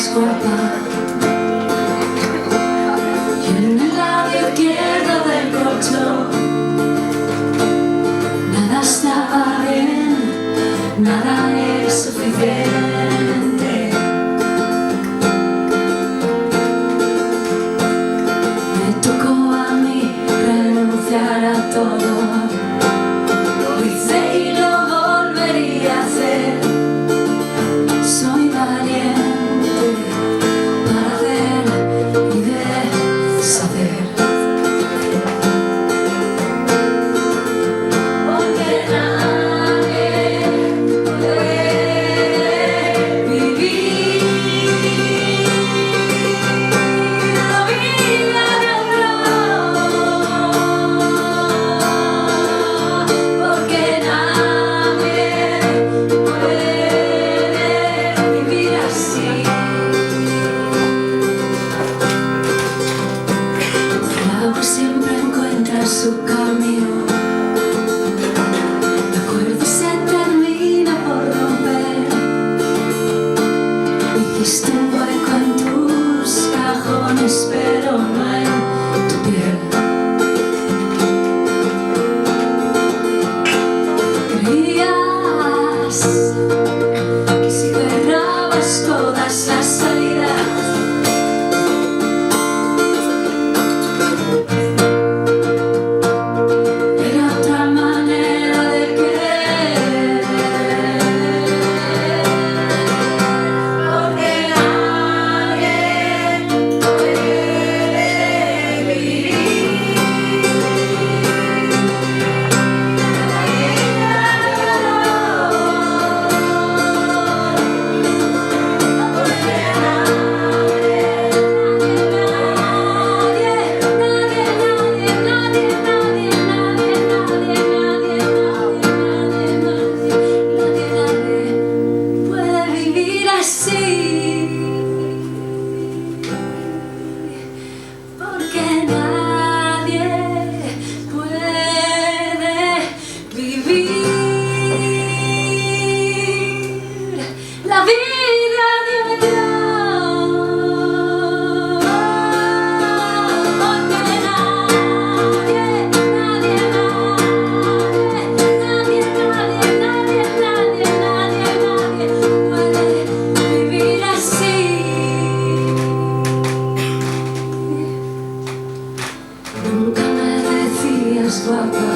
más guapa, y en el lado izquierdo del colchón nada estaba bien, nada es suficiente. Me tocó a mí renunciar a todo. Lo hice y lo volvería a hacer. Soy valiente para hacer y deshacer. Porque nadie puede vivir la vida de otro. Porque nadie puede vivir así. El agua siempre encuentra su camino. El acuerdo se termina por romper. Hiciste un hueco en tus cajones, pero no en tu piel. Creías que si cerrabas todas las salidas era otra manera de querer. Porque nadie puede vivir la vida de otro. Porque nadie puede vivir así. Porque nadie puede vivir la vida de otro. Porque nadie puede vivir así. Nunca me decías guapa,